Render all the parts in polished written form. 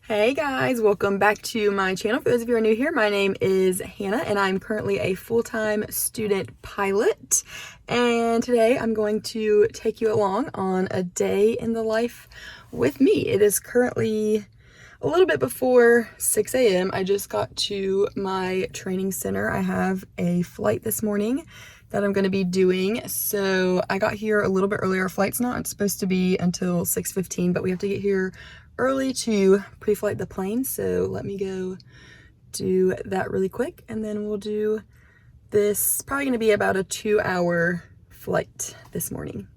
Hey guys, welcome back to my channel. For those of you who are new here, my name is Hannah and I'm currently a full-time student pilot. And today I'm going to take you along on a day in the life with me. It is currently a little bit before 6 a.m. I just got to my training center. I have a flight this morning that I'm going to be doing. So I got here a little bit earlier. Our flight's not supposed to be until 6:15, but we have to get here early to pre-flight the plane. So let me go do that really quick and then we'll do this. Probably going to be about a 2-hour flight this morning.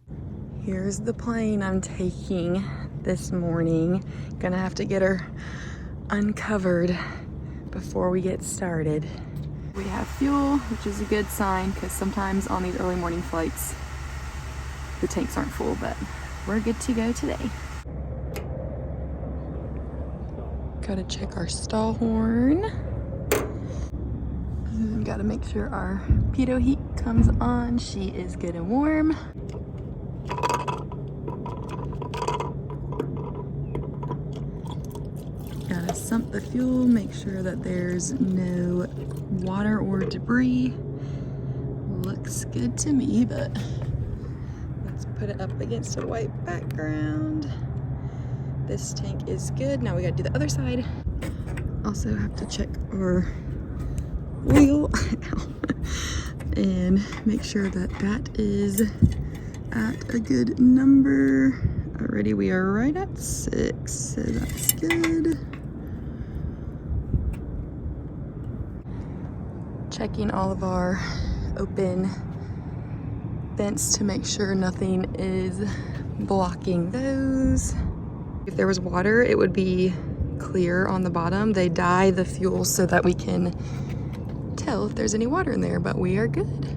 Here's the plane I'm taking this morning. Gonna have to get her uncovered before we get started. We have fuel, which is a good sign because sometimes on these early morning flights the tanks aren't full, but we're good to go today. Gotta check our stall horn. And gotta make sure our pitot heat comes on. She is good and warm. Gotta sump the fuel, make sure that there's no water or debris. Looks good to me, but let's put it up against a white background. This tank is good. Now we gotta do the other side. Also have to check our oil and make sure that that is at a good number. Already we are right at 6, so that's good. Checking all of our open vents to make sure nothing is blocking those. If there was water, it would be clear on the bottom. They dye the fuel so that we can tell if there's any water in there, but we are good.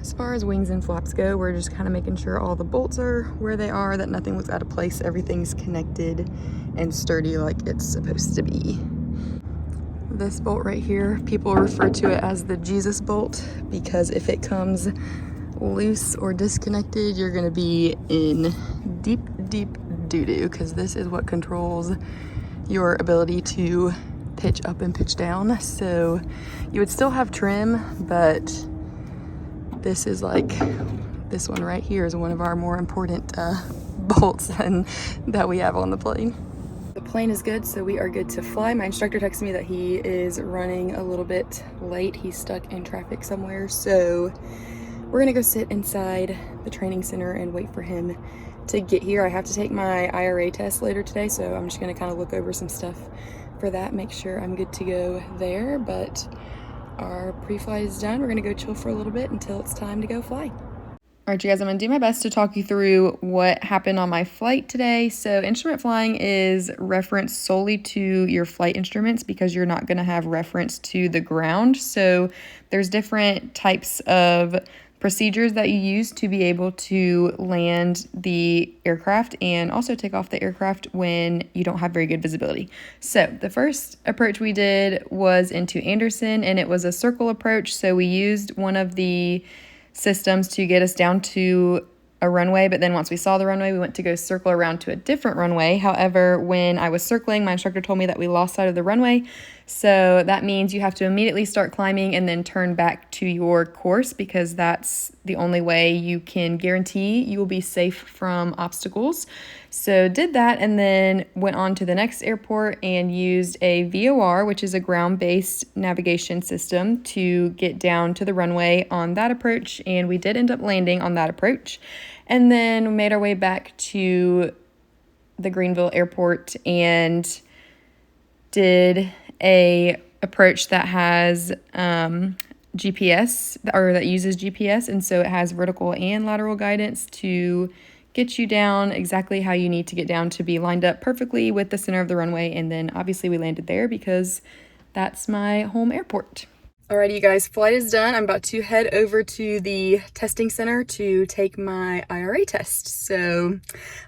As far as wings and flaps go, we're just kind of making sure all the bolts are where they are, that nothing looks out of place, everything's connected and sturdy like it's supposed to be. This bolt right here, people refer to it as the Jesus bolt because if it comes loose or disconnected, you're gonna be in deep doo-doo because this is what controls your ability to pitch up and pitch down. So you would still have trim, but this is like, this one right here is one of our more important bolts that we have on the plane. The plane is good, so we are good to fly. My instructor texted me that he is running a little bit late. He's stuck in traffic somewhere, so we're gonna go sit inside the training center and wait for him to get here. I have to take my IRA test later today, so I'm just gonna kind of look over some stuff for that, make sure I'm good to go there. But our pre-flight is done. We're gonna go chill for a little bit until it's time to go fly. All right, you guys, I'm gonna do my best to talk you through what happened on my flight today. So instrument flying is referenced solely to your flight instruments because you're not gonna have reference to the ground. So there's different types of procedures that you use to be able to land the aircraft and also take off the aircraft when you don't have very good visibility. So the first approach we did was into Anderson, and it was a circle approach. So we used one of the systems to get us down to a runway, but then once we saw the runway, we went to go circle around to a different runway. However, when I was circling, my instructor told me that we lost sight of the runway. So that means you have to immediately start climbing and then turn back to your course because that's the only way you can guarantee you will be safe from obstacles. So did that and then went on to the next airport and used a VOR, which is a ground-based navigation system, to get down to the runway on that approach. And we did end up landing on that approach. And then we made our way back to the Greenville airport and did a approach that has GPS, or that uses GPS, and so it has vertical and lateral guidance to get you down exactly how you need to get down to be lined up perfectly with the center of the runway. And then obviously we landed there because that's my home airport. Alrighty, you guys, flight is done. I'm about to head over to the testing center to take my IRA test. So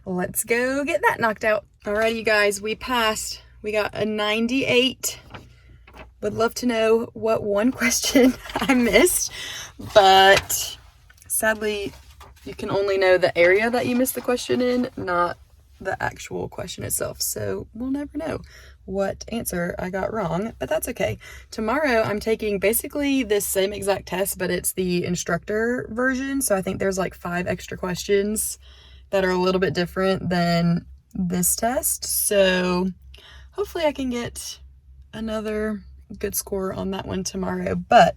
let's go get that knocked out. Alrighty, you guys, we passed. We got a 98. Would love to know what one question I missed, but sadly, you can only know the area that you missed the question in, not the actual question itself. So we'll never know what answer I got wrong, but that's okay. Tomorrow I'm taking basically this same exact test, but it's the instructor version. So I think there's like 5 extra questions that are a little bit different than this test. So hopefully I can get another good score on that one tomorrow. But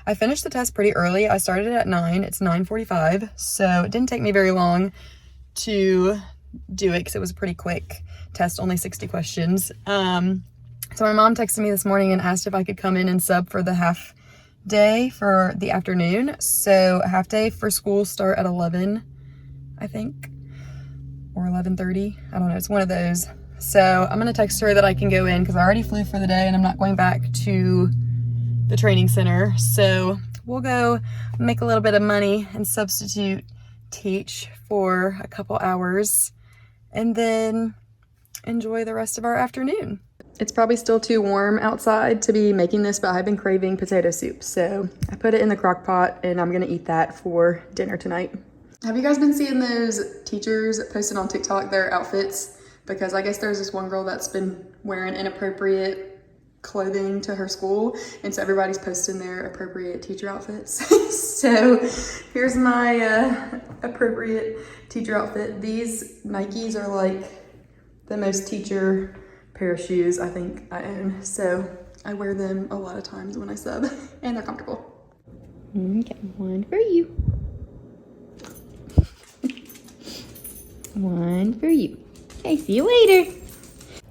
I finished the test pretty early. I started at 9. It's 9:45, so it didn't take me very long to do it because it was a pretty quick test, only 60 questions. So my mom texted me this morning and asked if I could come in and sub for the half day for the afternoon. So half day for school start at 11, I think, or 11:30. I don't know, it's one of those. So I'm gonna text her that I can go in because I already flew for the day and I'm not going back to the training center. So we'll go make a little bit of money and substitute teach for a couple hours and then enjoy the rest of our afternoon. It's probably still too warm outside to be making this, but I've been craving potato soup. So I put it in the crock pot and I'm gonna eat that for dinner tonight. Have you guys been seeing those teachers posting on TikTok their outfits? Because I guess there's this one girl that's been wearing inappropriate clothing to her school, and so everybody's posting their appropriate teacher outfits. So here's my appropriate teacher outfit. These Nikes are like the most teacher pair of shoes I think I own, so I wear them a lot of times when I sub, and they're comfortable. Okay, one for you. One for you. Okay, see you later.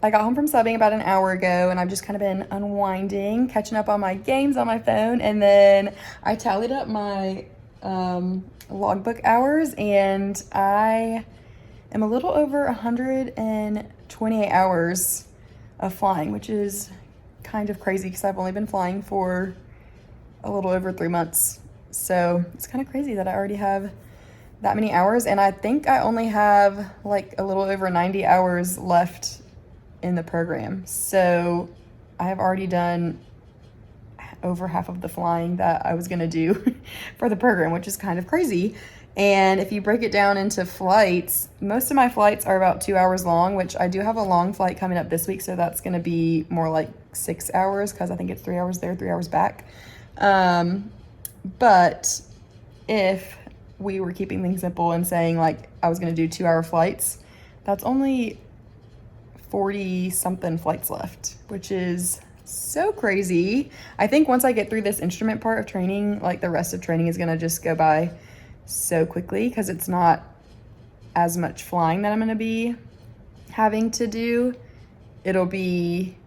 I got home from subbing about an hour ago and I've just kind of been unwinding, catching up on my games on my phone, and then I tallied up my logbook hours and I am a little over 128 hours of flying, which is kind of crazy because I've only been flying for a little over 3 months. So it's kind of crazy that I already have that many hours, and I think I only have like a little over 90 hours left in the program. So I have already done over half of the flying that I was gonna do for the program, which is kind of crazy. And if you break it down into flights, most of my flights are about 2 hours long, which I do have a long flight coming up this week, so that's gonna be more like 6 hours because I think it's 3 hours there, 3 hours back. But if we were keeping things simple and saying like I was gonna do 2-hour flights, that's only 40 something flights left, which is so crazy. I think once I get through this instrument part of training, like the rest of training is gonna just go by so quickly because it's not as much flying that I'm gonna be having to do. It'll be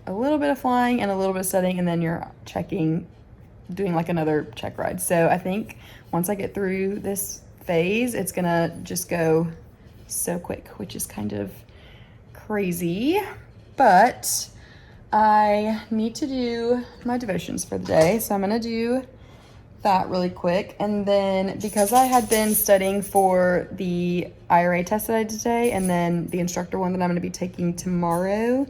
a little bit of flying and a little bit of studying, and then you're checking, doing like another check ride. So I think once I get through this phase, it's gonna just go so quick, which is kind of crazy. But I need to do my devotions for the day, so I'm gonna do that really quick. And then because I had been studying for the IRA test that I did today and then the instructor one that I'm gonna be taking tomorrow,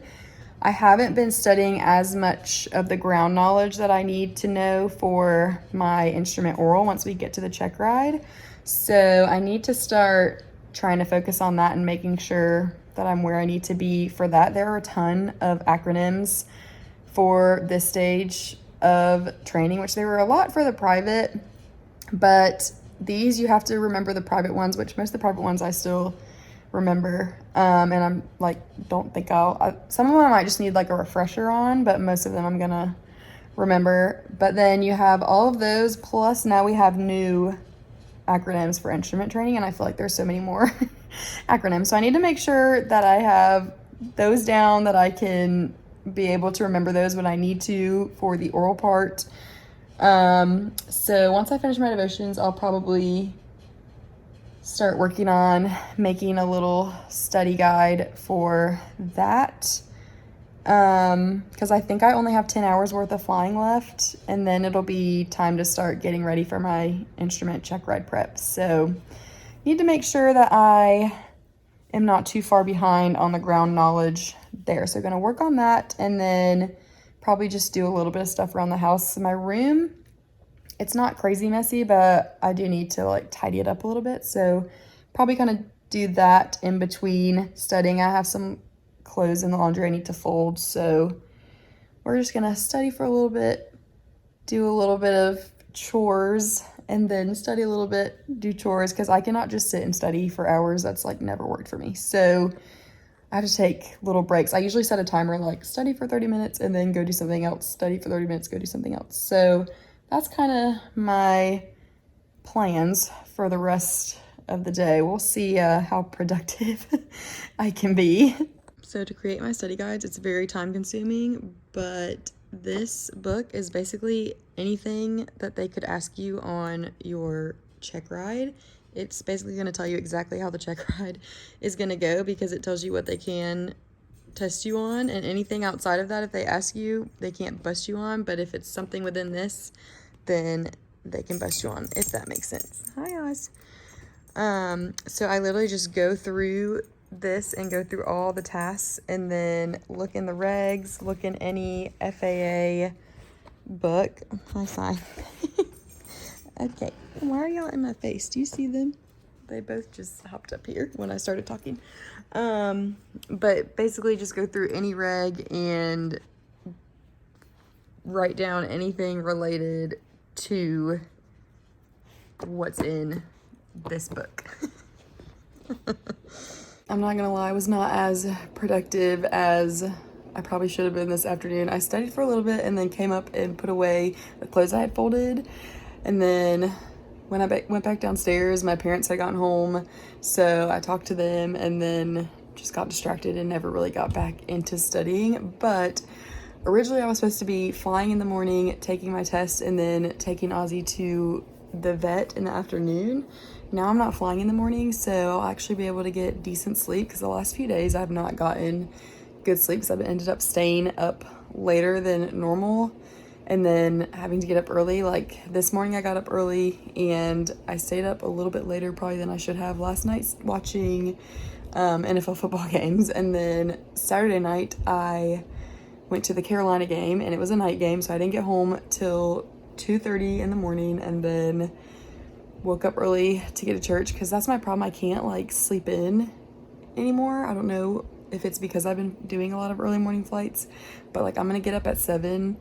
I haven't been studying as much of the ground knowledge that I need to know for my instrument oral once we get to the check ride. So I need to start trying to focus on that and making sure that I'm where I need to be for that. There are a ton of acronyms for this stage of training, which there were a lot for the private, but these you have to remember the private ones, which most of the private ones I still remember, and I'm like, don't think some of them I might just need like a refresher on, but most of them I'm gonna remember. But then you have all of those, plus now we have new acronyms for instrument training, and I feel like there's so many more acronyms. So I need to make sure that I have those down, that I can be able to remember those when I need to for the oral part. So once I finish my devotions, I'll probably start working on making a little study guide for that, because I think I only have 10 hours worth of flying left, and then it'll be time to start getting ready for my instrument check ride prep. So need to make sure that I am not too far behind on the ground knowledge there. So gonna work on that, and then probably just do a little bit of stuff around the house. My room, it's not crazy messy, but I do need to like tidy it up a little bit. So probably kind of do that in between studying. I have some clothes in the laundry I need to fold, so we're just gonna study for a little bit, do a little bit of chores, and then study a little bit, do chores, because I cannot just sit and study for hours. That's like never worked for me. So I have to take little breaks. I usually set a timer, like study for 30 minutes and then go do something else, study for 30 minutes, go do something else. So that's kind of my plans for the rest of the day. We'll see how productive I can be. So to create my study guides, it's very time consuming, but this book is basically anything that they could ask you on your check ride. It's basically going to tell you exactly how the check ride is going to go, because it tells you what they can test you on, and anything outside of that, if they ask you, they can't bust you on. But if it's something within this, then they can bust you on, if that makes sense. Hi guys. So I literally just go through this and go through all the tasks, and then look in the regs, look in any FAA book. High five. Okay, why are y'all in my face? Do you see them? They both just hopped up here when I started talking. But basically just go through any reg and write down anything related to what's in this book. I'm not gonna lie, I was not as productive as I probably should have been this afternoon. I studied for a little bit and then came up and put away the clothes I had folded. And then when I went back downstairs, my parents had gotten home, so I talked to them and then just got distracted and never really got back into studying. But originally I was supposed to be flying in the morning, taking my test, and then taking Ozzy to the vet in the afternoon. Now I'm not flying in the morning, so I'll actually be able to get decent sleep, because the last few days I've not gotten good sleep, because I've ended up staying up later than normal and then having to get up early. Like this morning I got up early and I stayed up a little bit later probably than I should have last night watching NFL football games. And then Saturday night I went to the Carolina game, and it was a night game, so I didn't get home till 2:30 in the morning, and then woke up early to get to church, because that's my problem. I can't like sleep in anymore. I don't know if it's because I've been doing a lot of early morning flights, but like I'm gonna get up at 7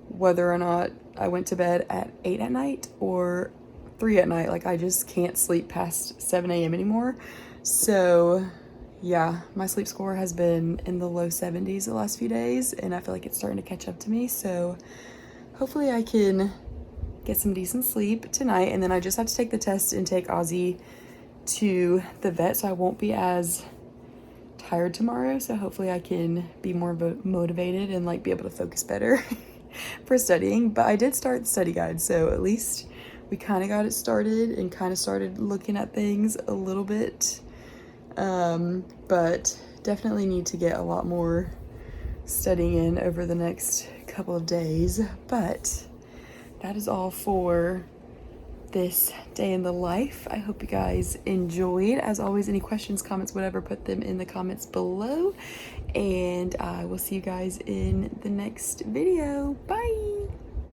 whether or not I went to bed at 8 at night or 3 at night. Like I just can't sleep past 7 a.m. anymore. So yeah, my sleep score has been in the low 70s the last few days, and I feel like it's starting to catch up to me. So hopefully I can get some decent sleep tonight, and then I just have to take the test and take Ozzy to the vet, so I won't be as tired tomorrow. So hopefully I can be more motivated and like be able to focus better for studying. But I did start the study guide, so at least we kind of got it started and kind of started looking at things a little bit. But definitely need to get a lot more studying in over the next couple of days. But that is all for this day in the life. I hope you guys enjoyed. As always, any questions, comments, whatever, put them in the comments below, and I will see you guys in the next video. Bye.